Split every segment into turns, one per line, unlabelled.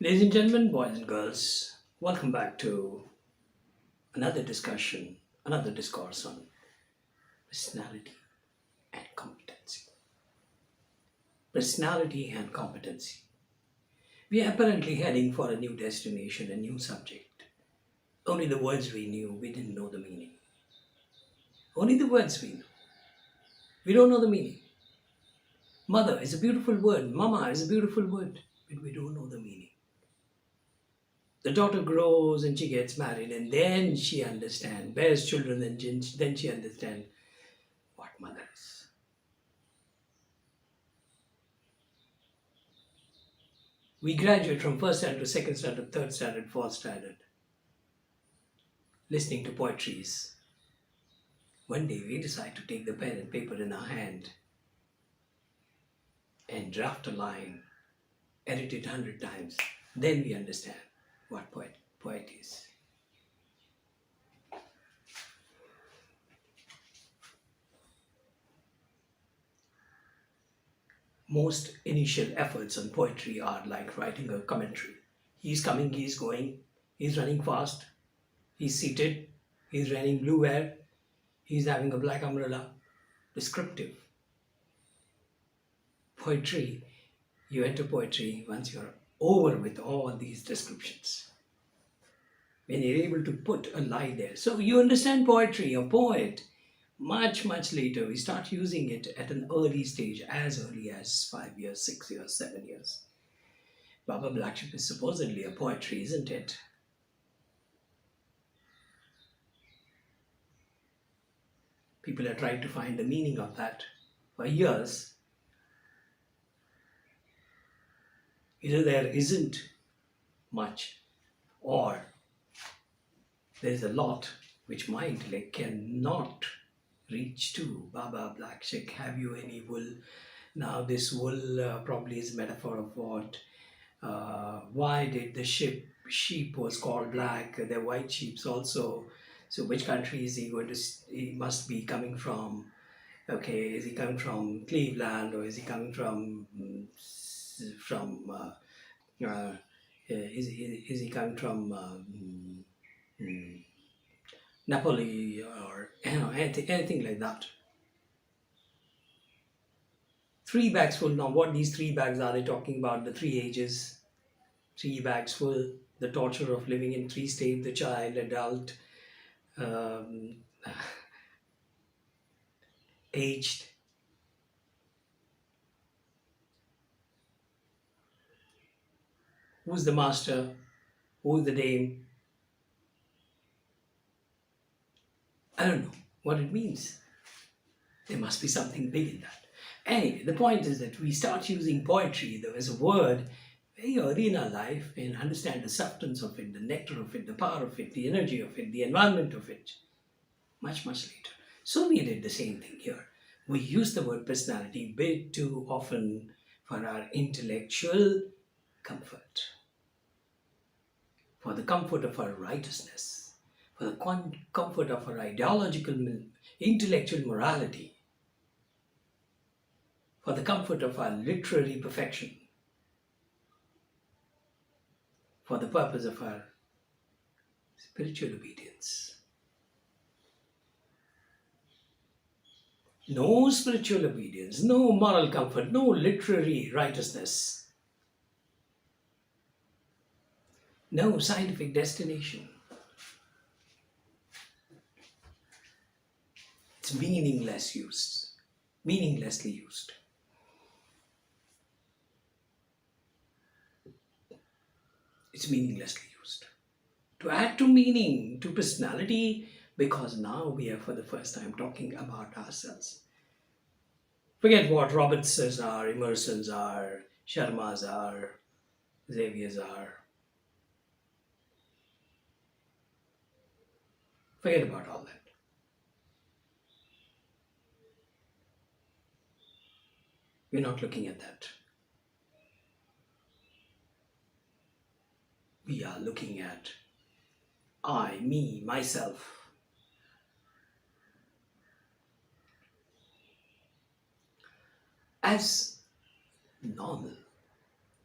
Ladies and gentlemen, boys and girls, welcome back to another discussion, another discourse on personality and competency. Personality and competency. We are apparently heading for a new destination, a new subject. Only the words we knew, we didn't know the meaning. Only the words we know. We don't know the meaning. Mother is a beautiful word, mama is a beautiful word, but we don't know the meaning. The daughter grows and she gets married, and then she understands, bears children, and then she understands what mother is. We graduate from first standard to second standard, third standard, fourth standard, listening to poetries. One day we decide to take the pen and paper in our hand and draft a line, edit it 100 times. Then we understand what poet is. Most initial efforts on poetry are like writing a commentary. He's coming, he's going, he's running fast, he's seated, he's raining blue air, he's having a black umbrella. Descriptive. Poetry, you enter poetry once you're over with all these descriptions. When you're able to put a lie there. So you understand poetry, a poet. Much later, we start using it at an early stage, as early as 5 years, 6 years, 7 years. Baba Black Sheep is supposedly a poetry, isn't it? People are trying to find the meaning of that for years. Either there isn't much, or there's a lot which my intellect cannot reach to. Baba Black Sheikh, have you any wool? Now this wool probably is a metaphor of what? Why did the sheep was called black? They're white sheep also. So which country is he going to? He must be coming from. Okay, is he coming from Cleveland, or is he coming from? Is he coming from Napoli, or anything like that? Three bags full. Now, what these three bags are they talking about? The three ages. Three bags full. The torture of living in three states: the child, adult, um, aged. Who's the master? Who's the dame? I don't know what it means. There must be something big in that. Anyway, the point is that we start using poetry though as a word very early in our life and understand the substance of it, the nectar of it, the power of it, the energy of it, the environment of it, much later. So we did the same thing here. We use the word personality bit too often for our intellectual comfort, for the comfort of our righteousness, for the comfort of our ideological, intellectual morality, for the comfort of our literary perfection, for the purpose of our spiritual obedience. No spiritual obedience, no moral comfort, no literary righteousness, no scientific destination. It's meaninglessly used. It's meaninglessly used. To add to meaning, to personality, because now we are for the first time talking about ourselves. Forget what Robertsons are, Emersons are, Sharmas are, Xaviers are. Forget about all that. We're not looking at that. We are looking at I, me, myself. As normal,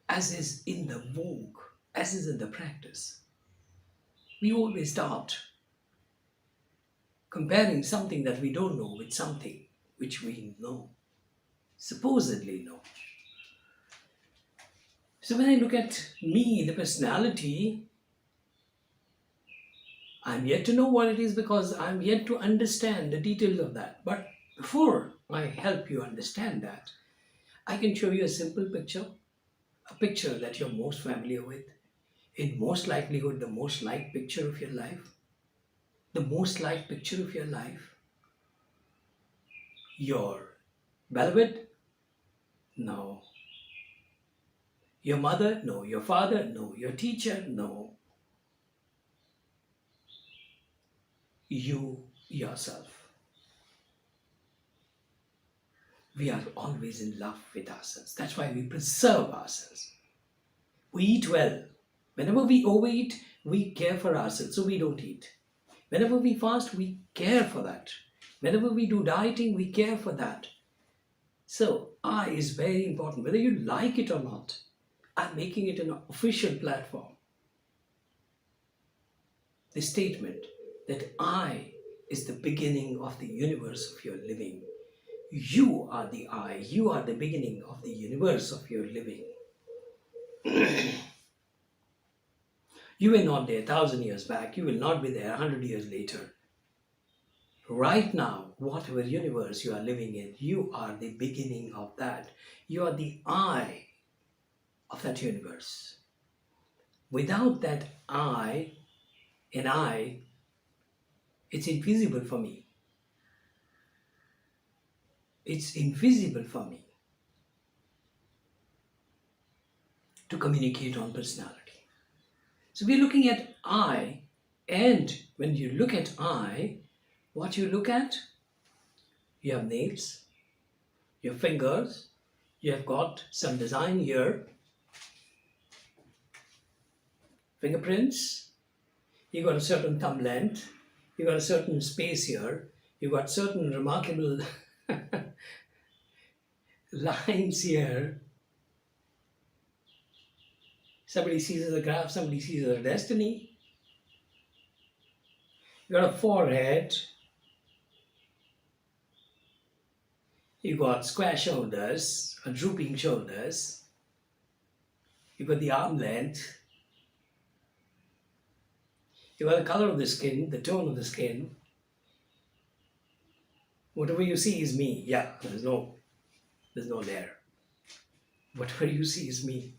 as is in the vogue as is in the practice, we always start comparing something that we don't know with something which we know, supposedly know. So when I look at me, the personality, I'm yet to know what it is because I'm yet to understand the details of that. But before I help you understand that, I can show you a simple picture, a picture that you're most familiar with. In most likelihood, the most liked picture of your life, the most liked picture of your life, your beloved? No. Your mother? No. Your father? No. Your teacher? No. You yourself. We are always in love with ourselves. That's why we preserve ourselves. We eat well. Whenever we overeat, we care for ourselves, so we don't eat. Whenever we fast, we care for that. Whenever we do dieting, we care for that. So, I is very important, whether you like it or not. I'm making it an official platform. The statement that I is the beginning of the universe of your living. You are the I, you are the beginning of the universe of your living. You were not there 1,000 years back, you will not be there 100 years later. Right now, whatever universe you are living in, you are the beginning of that. You are the I of that universe. Without that I, and I, it's invisible for me. It's invisible for me to communicate on personality. So we're looking at I, and when you look at I, what you look at, you have nails, your fingers, you have got some design here, fingerprints, you got a certain thumb length, you got a certain space here, you got certain remarkable lines here. Somebody sees as a graph, somebody sees as a destiny. You got a forehead, you got square shoulders, or drooping shoulders, you got the arm length, you got the color of the skin, the tone of the skin. Whatever you see is me. Yeah, there's no there. Whatever you see is me.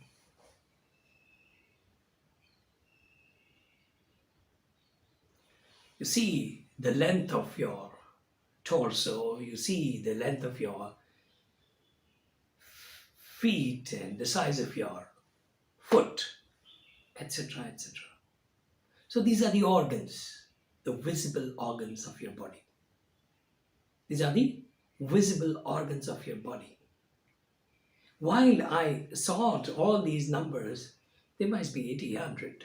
You see the length of your torso, you see the length of your feet and the size of your foot, etc., etc. So these are the organs, the visible organs of your body. These are the visible organs of your body. While I sort all these numbers, there must be 80, 100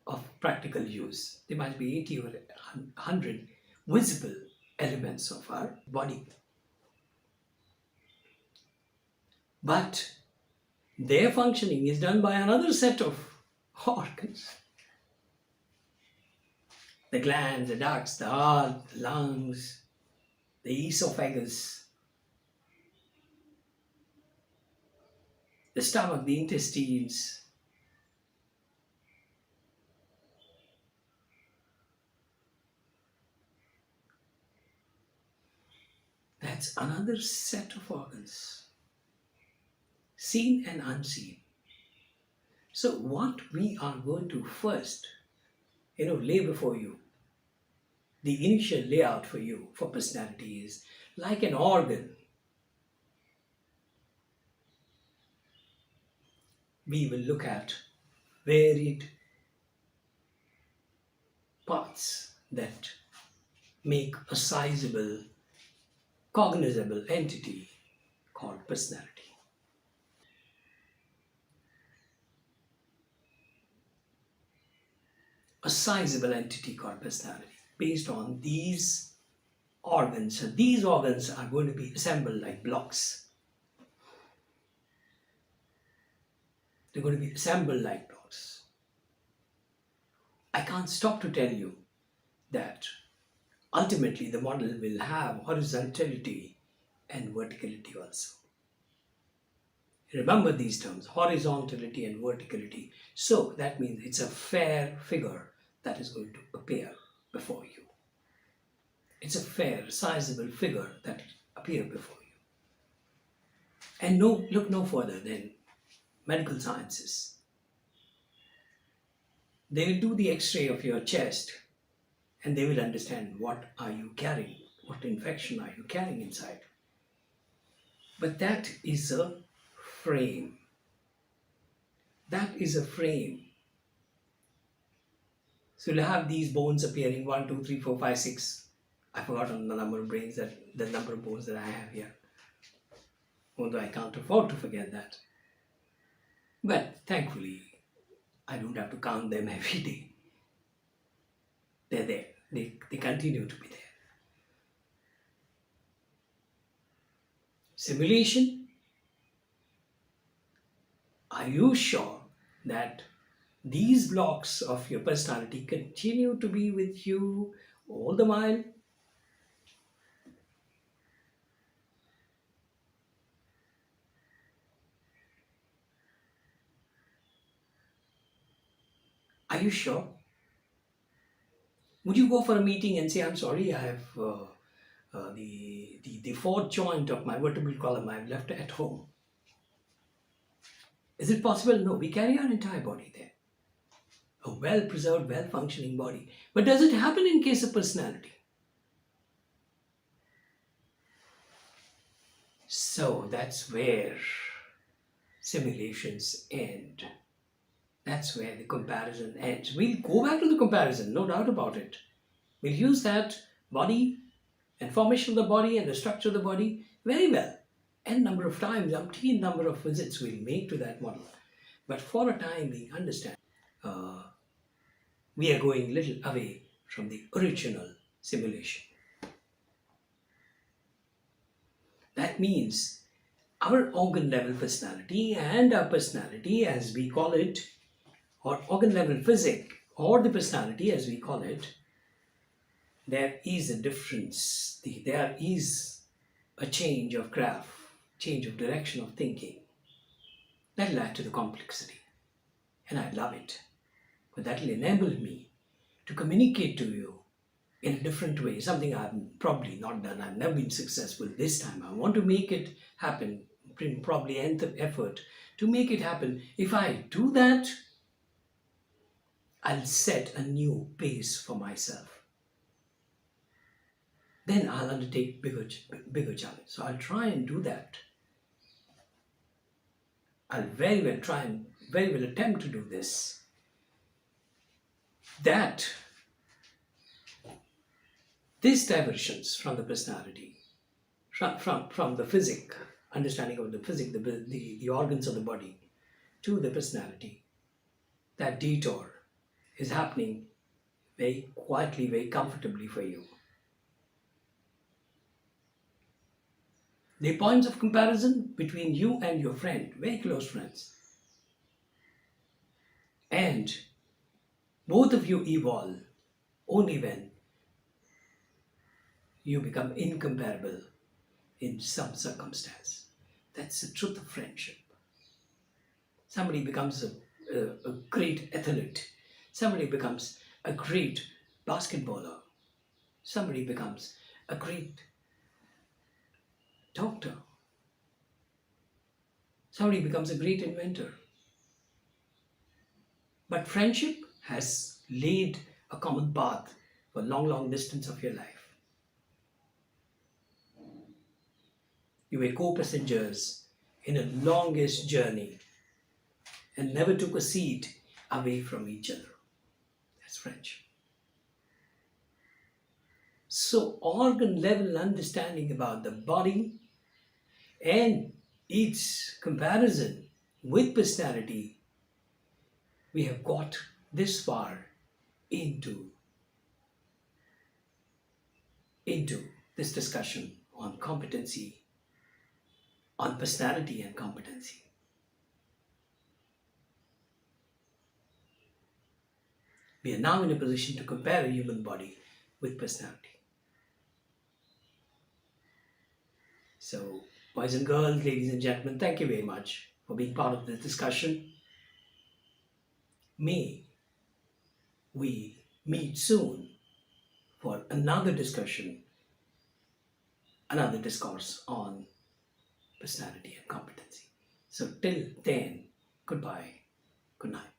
of practical use. There must be 80 or 100 visible elements of our body. But their functioning is done by another set of organs. The glands, the ducts, the heart, the lungs, the esophagus, the stomach, the intestines. That's another set of organs, seen and unseen. So what we are going to first, lay before you, the initial layout for you for personality is like an organ. We will look at varied parts that make a sizable, cognizable entity called personality. A sizable entity called personality based on these organs. So these organs are going to be assembled like blocks. They're going to be assembled like blocks. I can't stop to tell you that ultimately the model will have horizontality and verticality also. Remember these terms, horizontality and verticality. So that means it's a fair figure that is going to appear before you. It's a fair, sizable figure that appear before you. And look no further than medical sciences. They will do the x-ray of your chest and they will understand what are you carrying, what infection are you carrying inside. But that is a frame. That is a frame. So you'll have these bones appearing 1, 2, 3, 4, 5, 6. I've forgotten the number of the number of bones that I have here. Although I can't afford to forget that. But thankfully, I don't have to count them every day. They're there. They continue to be there. Simulation. Are you sure that these blocks of your personality continue to be with you all the while? Are you sure? Would you go for a meeting and say, I'm sorry, I have the fourth joint of my vertebral column I've left at home? Is it possible? No, we carry our entire body there. A well-preserved, well-functioning body. But does it happen in case of personality? So that's where simulations end. That's where the comparison ends. We'll go back to the comparison, no doubt about it. We'll use that body and formation of the body and the structure of the body very well. N number of times, umpteen number of visits we'll make to that model. But for a time we understand we are going little away from the original simulation. That means our organ level personality and our personality as we call it, or organ level physic, or the personality as we call it, there is a difference. There is a change of graph, change of direction of thinking. That will add to the complexity. And I love it. But that will enable me to communicate to you in a different way, something I've probably not done. I've never been successful this time. I want to make it happen, probably nth effort to make it happen. If I do that, I'll set a new pace for myself. Then I'll undertake bigger challenge. So I'll try and do that. I'll very well try and very well attempt to do this. These diversions from the personality, from the physic, understanding of the physic, the organs of the body, to the personality, that detour is happening very quietly, very comfortably for you. The points of comparison between you and your friend, very close friends, and both of you evolve only when you become incomparable in some circumstance. That's the truth of friendship. Somebody becomes a great athlete. Somebody becomes a great basketballer. Somebody becomes a great doctor. Somebody becomes a great inventor. But friendship has laid a common path for long distance of your life. You were co-passengers in a longest journey and never took a seat away from each other. That's friendship. So organ level understanding about the body and its comparison with personality, we have got this far into this discussion on competency, on personality and competency. We are now in a position to compare a human body with personality. So, boys and girls, ladies and gentlemen, thank you very much for being part of this discussion. May we meet soon for another discussion, another discourse on personality and competency. So, till then, goodbye, good night.